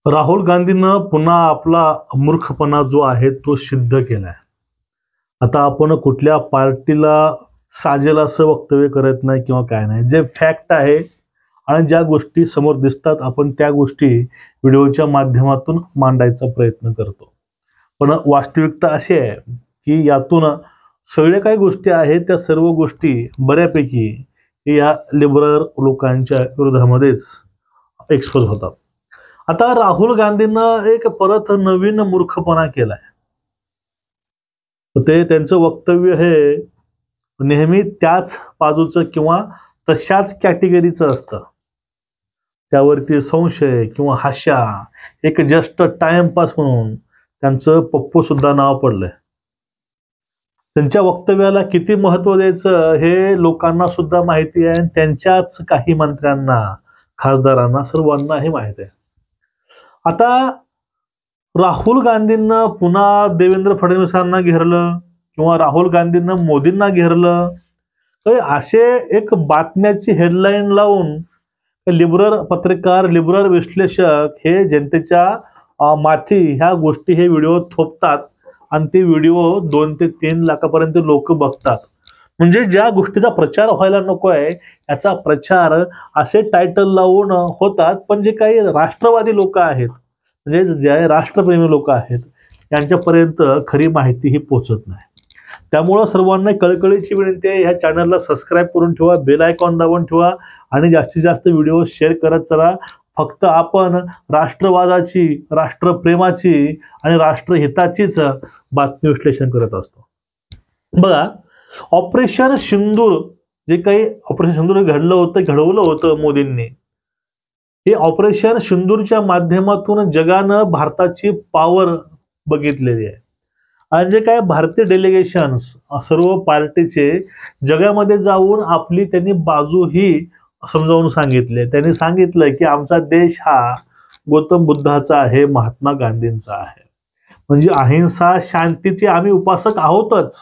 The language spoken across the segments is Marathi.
राहुल गांधीनं पुन्हा आपला मूर्खपणा जो आहे तो सिद्ध केलाय. आता आपण कुठल्या पार्टीला साजेल असं वक्तव्य करत नाही किंवा काय नाही. जे फॅक्ट आहे आणि ज्या गोष्टी समोर दिसतात आपण त्या गोष्टी व्हिडिओच्या माध्यमातून मांडायचा प्रयत्न करतो. पण वास्तविकता अशी आहे की यातून सगळ्या काही गोष्टी आहेत त्या सर्व गोष्टी बऱ्यापैकी या लिबरल लोकांच्या विरोधामध्येच एक्सपोज होतात. आता राहुल गांधींनं एक परत नवीन मूर्खपणा केलाय. ते त्यांचं वक्तव्य हे नेहमी त्याच बाजूचं किंवा तशाच कॅटेगरीचं असतं. त्यावरती संशय किंवा हास्या एक जस्ट टाइमपास म्हणून त्यांचं पप्पू सुद्धा नाव पडलंय. त्यांच्या वक्तव्याला किती महत्त्व द्यायचं हे लोकांना सुद्धा माहिती आहे आणि त्यांच्याच काही मंत्र्यांना, खासदारांना सर्वांनाही माहिती आहे. आता राहुल गांधींना पुन्हा देवेंद्र फडणवीसांना घेरलं किंवा राहुल गांधींना मोदींना घेरलं तर असे एक बातम्याची हेडलाईन लावून लिबरल पत्रकार, लिबरल विश्लेषक हे जनतेच्या माथी ह्या गोष्टी हे व्हिडिओ थोपतात आणि ते व्हिडिओ 2 ते 3 लाखापर्यंत लोक बघतात. म्हणजे ज्या गोष्टीचा प्रचार व्हायला नको आहे याचा प्रचार असे टायटल लावून होतात. पण जे काही राष्ट्रवादी लोक आहेत म्हणजे जे राष्ट्रप्रेमी लोक आहेत यांच्यापर्यंत खरी माहिती ही पोहोचत नाही. त्यामुळं सर्वांना कळकळीची विनंती आहे, ह्या चॅनलला सबस्क्राईब करून ठेवा, बेल आयकॉन दाबून ठेवा आणि जास्तीत जास्त व्हिडिओ शेअर करत चला. फक्त आपण राष्ट्रवादाची, राष्ट्रप्रेमाची आणि राष्ट्रहिताचीच बातमी विश्लेषण करत असतो. बघा, ऑपरेशन सिंदूर जे काही ऑपरेशन सिंदूर घडवलं होतं मोदींनी, हे ऑपरेशन सिंदूरच्या माध्यमातून जगानं भारताची पॉवर बघितलेली आहे. आणि जे काय भारतीय डेलिगेशन्स सर्व पार्टीचे जगामध्ये जाऊन आपली त्यांनी बाजूही समजावून सांगितले. त्यांनी सांगितलं की आमचा देश हा गौतम बुद्धाचा आहे, महात्मा गांधींचा आहे. म्हणजे अहिंसा, शांतीचे आम्ही उपासक आहोतच,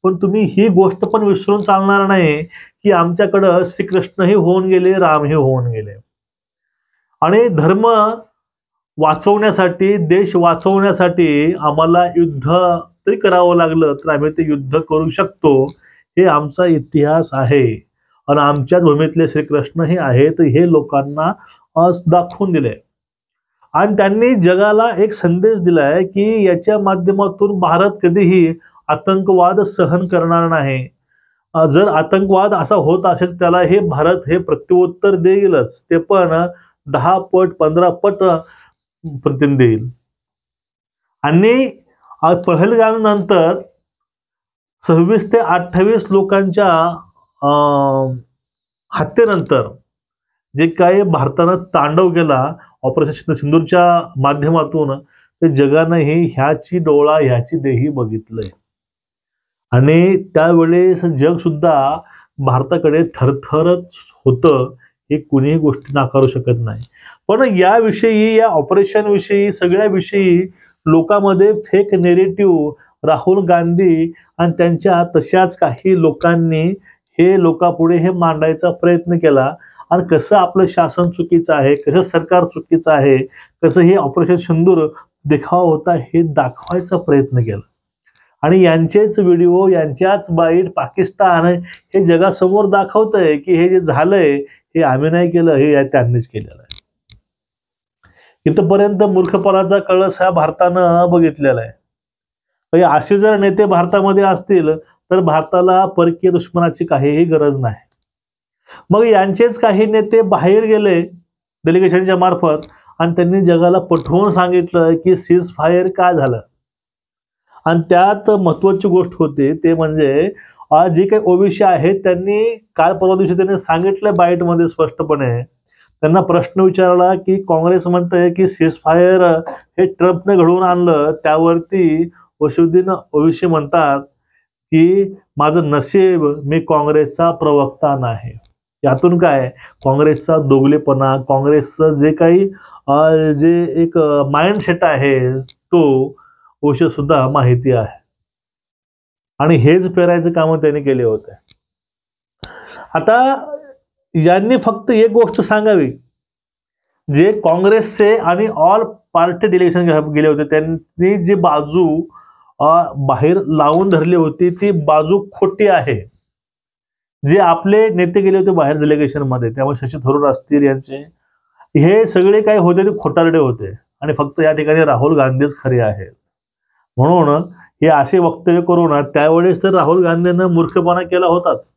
पण तुम्ही ही गोष्ट पण विसरून चालणार नाही की आमच्याकडं श्रीकृष्णही होऊन गेले, रामही होऊन गेले. आणि धर्म वाचवण्यासाठी, देश वाचवण्यासाठी आम्हाला युद्ध तरी करावं लागलं तर आम्ही ते युद्ध करू शकतो. हे आमचा इतिहास आहे आणि आमच्या भूमीतले श्रीकृष्ण हे आहेत हे लोकांना दाखवून दिले. आणि त्यांनी जगाला एक संदेश दिलाय की याच्या माध्यमातून भारत कधीही आतंकवाद सहन करणार नाही. जर आतंकवाद असा होत असेल त्याला हे भारत हे प्रत्युत्तर देईलच, ते पण 10 पट 15 पट प्रतिन देईल. आणि पहलगाम नंतर 26 ते 28 लोकांच्या हत्येनंतर जे काही भारतानं तांडव केला ऑपरेशन सिंदूरच्या माध्यमातून ते जगानंही ह्याची डोळा ह्याची देही बघितलंय. आणि त्यावेळेस जग सुद्धा भारताकडे थरथरत होतं, हे कुणीही गोष्टी नाकारू शकत नाही. पण याविषयी, या ऑपरेशन विषयी, सगळ्या विषयी लोकांमध्ये फेक नेरेटिव्ह राहुल गांधी आणि त्यांच्या तशाच काही लोकांनी हे लोकांपुढे हे मांडायचा प्रयत्न केला. आणि कसं आपलं शासन चुकीचं आहे, कसं सरकार चुकीचं आहे, कसं हे ऑपरेशन सिंदूर देखावा होता हे दाखवायचा प्रयत्न केला. आणि यांचेच व्हिडिओ, यांच्याच बाईट पाकिस्तान हे जगासमोर दाखवतंय की हे जे झालंय हे आम्ही नाही केलं, हे त्यांनीच केलेलं आहे. इथपर्यंत मूर्खपणाचा कळस हा भारतानं बघितलेला आहे. असे जर नेते भारतामध्ये असतील तर भारताला परकीय दुश्मनाची काहीही गरज नाही. मग यांचेच काही नेते बाहेर गेले डेलिगेशनच्या मार्फत आणि त्यांनी जगाला पटवून सांगितलं की सीज फायर का झालं. आणि त्यात महत्वाची गोष्ट होती ते म्हणजे जे काही ओबीसी आहेत त्यांनी काल परवा दिवशी त्यांनी सांगितलं बाईटमध्ये स्पष्टपणे. त्यांना प्रश्न विचारला की काँग्रेस म्हणतंय की सीज फायर हे ट्रम्पने घडवून आणलं, त्यावरती वसुद्दीन ओवैसी म्हणतात की माझं नशीब मी काँग्रेसचा प्रवक्ता नाही. यातून काय काँग्रेसचा दोगलेपणा, काँग्रेसचं जे काही जे एक माइंडसेट आहे तो ओवैसी सुद्धा माहिती आहे. आणि हेच पेरायचं काम त्यांनी केले होते. आता यांनी फक्त एक गोष्ट सांगावी, जे काँग्रेसचे आणि ऑल पार्टी डेलिगेशन गेले होते त्यांनी जी बाजू बाहेर लावून धरली होती ती बाजू खोटी आहे. जे आपले नेते गेले होते बाहेर डेलिगेशन मध्ये, त्यामुळे शशी थरूर असतील यांचे, हे सगळे काही होते ते खोटारडे होते आणि फक्त या ठिकाणी राहुल गांधीच खरे आहेत. म्हणून हे असे वक्तव्य करून त्यावेळेस तर राहुल गांधींना मूर्खपणा केला होताच,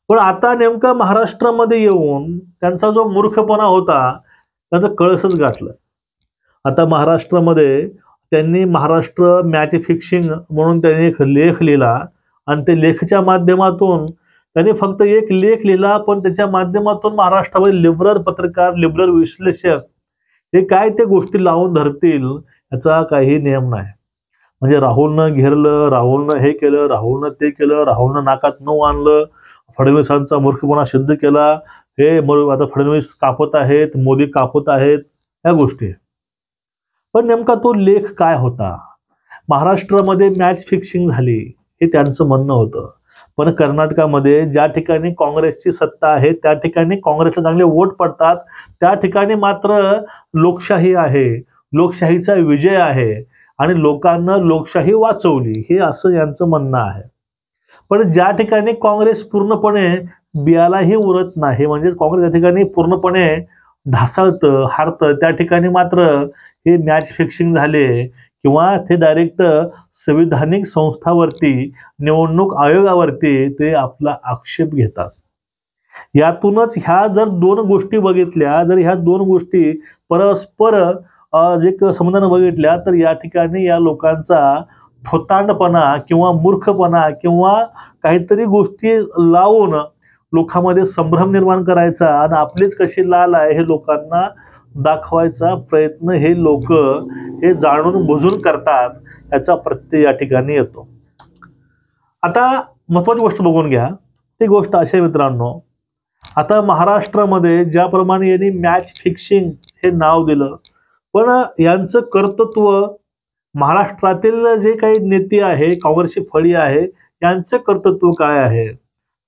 पण आता नेमका महाराष्ट्रामध्ये येऊन त्यांचा जो मूर्खपणा होता त्याचा कळसच गाठलं. आता महाराष्ट्रामध्ये त्यांनी महाराष्ट्र मॅच फिक्सिंग म्हणून त्यांनी एक लेख लिहिला आणि ते लेखच्या माध्यमातून त्यांनी फक्त एक लेख लिहिला, पण त्याच्या माध्यमातून महाराष्ट्रामध्ये लिबरल पत्रकार, लिबरल विश्लेषक हे काय ते गोष्टी लावून धरतील याचा काही नियम नाही. म्हणजे राहुलनं घेरलं, राहुलनं हे केलं, राहुलनं ते केलं, राहुलनं नाकात नऊ आणलं, फडणवीसांचा मूर्खपणा सिद्ध केला, हे आता फडणवीस कापत आहेत, मोदी कापत आहेत, या गोष्टी. पण नेमका तो लेख काय होता? महाराष्ट्रामध्ये मॅच फिक्सिंग झाली हे त्यांचं म्हणणं होतं, पण कर्नाटकामध्ये ज्या ठिकाणी काँग्रेसची सत्ता आहे त्या ठिकाणी काँग्रेसला चांगले वोट पडतात, त्या ठिकाणी मात्र लोकशाही आहे, लोकशाहीचा विजय आहे आणि लोकांना लोकशाही वाचवली, हे असं यांचं म्हणणं आहे. पण ज्या ठिकाणी काँग्रेस पूर्णपणे बियालाही उरत नाही, म्हणजे काँग्रेस त्या ठिकाणी पूर्णपणे ढासळतं, हारतं, त्या ठिकाणी मात्र हे मॅच फिक्सिंग झाले किंवा ते डायरेक्ट संविधानिक संस्थावरती, निवडणूक आयोगावरती ते आपला आक्षेप घेतात. यातूनच ह्या जर दोन गोष्टी बघितल्या, जर ह्या दोन गोष्टी परस्पर जे संबंधाने बघितल्या, तर या ठिकाणी या लोकांचा थोतांडपणा किंवा मूर्खपणा किंवा काहीतरी गोष्टी लावून लोकांमध्ये संभ्रम निर्माण करायचा आणि आपलीच कशी लाल आहे हे लोकांना दाखवायचा प्रयत्न हे लोक हे जाणून बुजून करतात, याचा प्रत्यय या ठिकाणी येतो. आता महत्वाची गोष्ट बघून घ्या. ती गोष्ट अशी मित्रांनो, आता महाराष्ट्रामध्ये ज्याप्रमाणे यांनी मॅच फिक्सिंग हे नाव दिलं, पण यांचं कर्तृत्व महाराष्ट्रातील जे काही नेते आहे, काँग्रेसची फळी आहे, यांचं कर्तृत्व काय आहे,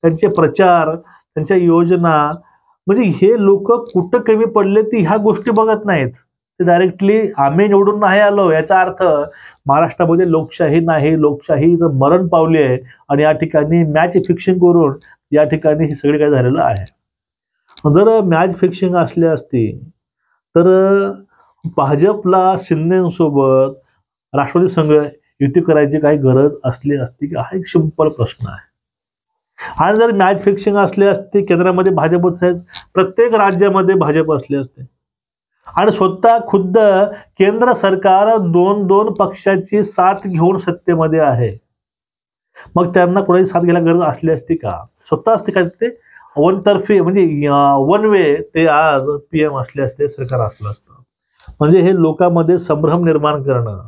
त्यांचे प्रचार, त्यांच्या योजना, म्हणजे हे लोक कुठं कमी पडले ती ह्या गोष्टी बघत नाहीत. ते डायरेक्टली आम्ही निवडून नाही आलो याचा अर्थ महाराष्ट्रामध्ये लोकशाही नाही, लोकशाही मरण पावली आहे आणि या ठिकाणी मॅच फिक्सिंग करून या ठिकाणी हे सगळे काय झालेलं आहे. जर मॅच फिक्सिंग असली असती तर भाजपला शिंदेसोबत राष्ट्रवादी संघ युती करायची काही गरज असली असती का? हा एक सिंपल प्रश्न आहे. आणि जर मॅच फिक्सिंग असली असती, केंद्रामध्ये भाजपच आहे, प्रत्येक राज्यामध्ये भाजप असले असते आणि स्वतः खुद्द केंद्र सरकार दोन दोन पक्षाची साथ घेऊन सत्तेमध्ये आहे, मग त्यांना कोणाची साथ घ्यायला गरज असली असती का? स्वतः असते का ते वनतर्फी, म्हणजे वन वे ते आज PM असले असते, सरकार असलं असतं. म्हणजे हे लोकांमध्ये संभ्रम निर्माण करणं.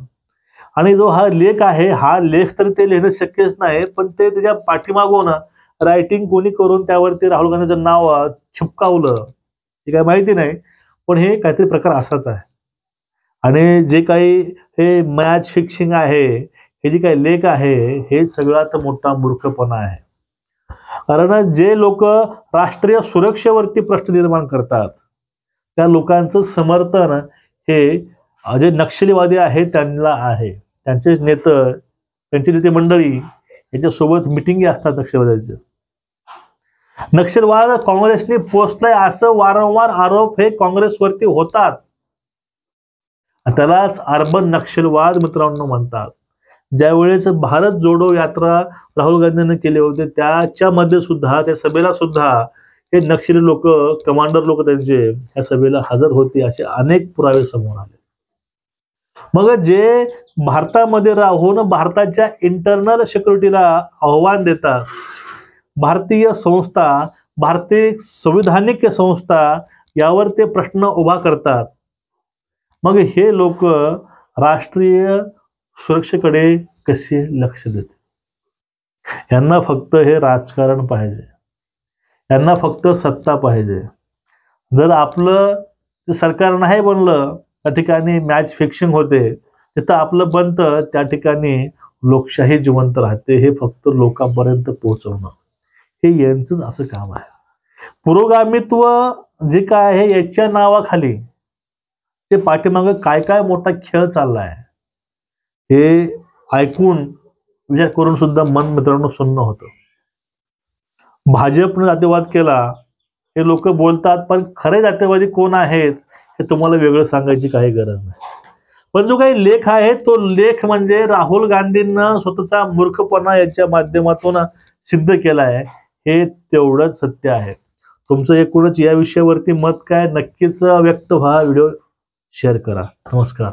आणि जो हा लेख आहे, हा लेख तर ते लिहिणं शक्यच नाही, पण ते त्याच्या पाठीमागून रायटिंग कोणी करून त्यावरती राहुल गांधीचं नाव चिपकावलं हे काय माहिती नाही, पण हे काहीतरी प्रकार असाच आहे. आणि जे काही हे मॅच फिक्सिंग आहे, हे जे काही लेख आहे, हे सगळ्यात मोठा मूर्खपणा आहे. कारण जे लोक राष्ट्रीय सुरक्षेवरती प्रश्न निर्माण करतात त्या लोकांचं समर्थन हे जे नक्षलवादी आहे त्यांना आहे. त्यांचे नेते, त्यांची नेते मंडळी यांच्यासोबत मिटिंगी असतात नक्षलवाद्यांचे. नक्षलवाद काँग्रेसने पोचलाय असं वारंवार आरोप हे काँग्रेसवरती होतात. त्यालाच अर्बन नक्षलवाद मित्रांनो म्हणतात. ज्यावेळेस भारत जोडो यात्रा राहुल गांधींनी केले होते त्याच्यामध्ये सुद्धा, त्या सभेला सुद्धा हे नक्षली लोक, कमांडर लोक त्यांचे या सभेला हजर होते, असे अनेक पुरावे समोर आले. मग जे भारतामध्ये राहून भारताच्या इंटरनल सिक्युरिटीला आव्हान देतात, भारतीय संस्था, भारतीय संविधानिक संस्था यावर ते प्रश्न उभा करतात, मग हे लोक राष्ट्रीय सुरक्षेकडे कसे लक्ष देते? यांना फक्त हे राजकारण पाहिजे, यांना फक्त सत्ता पाहिजे. जर आपलं सरकार नाही बनलं त्या ठिकाणी मॅच फिक्सिंग होते, जिथं आपलं बनतं त्या ठिकाणी लोकशाही जिवंत राहते. हे फक्त लोकांपर्यंत पोहोचवणं हे यांचंच असं काम आहे. पुरोगामित्व जे काय आहे याच्या नावाखाली ते पाठीमागं काय काय मोठा खेळ चाललाय हे ऐकून विचार करून सुद्धा मन मित्रांनो सुन्न होतं. भाजपने जातीवाद केला हे लोक बोलतात, पण खरे जातीवादी कोण आहेत हे तुम्हाला वेगळं सांगायची काही गरज नाही. पण जो काही लेख आहे तो लेख म्हणजे राहुल गांधींना स्वतःचा मूर्खपणा याच्या माध्यमातून सिद्ध केला आहे, हे तेवढंच सत्य आहे. तुमचं एकूणच या विषयावरती मत काय नक्कीच व्यक्त व्हा. व्हिडिओ शेअर करा. नमस्कार.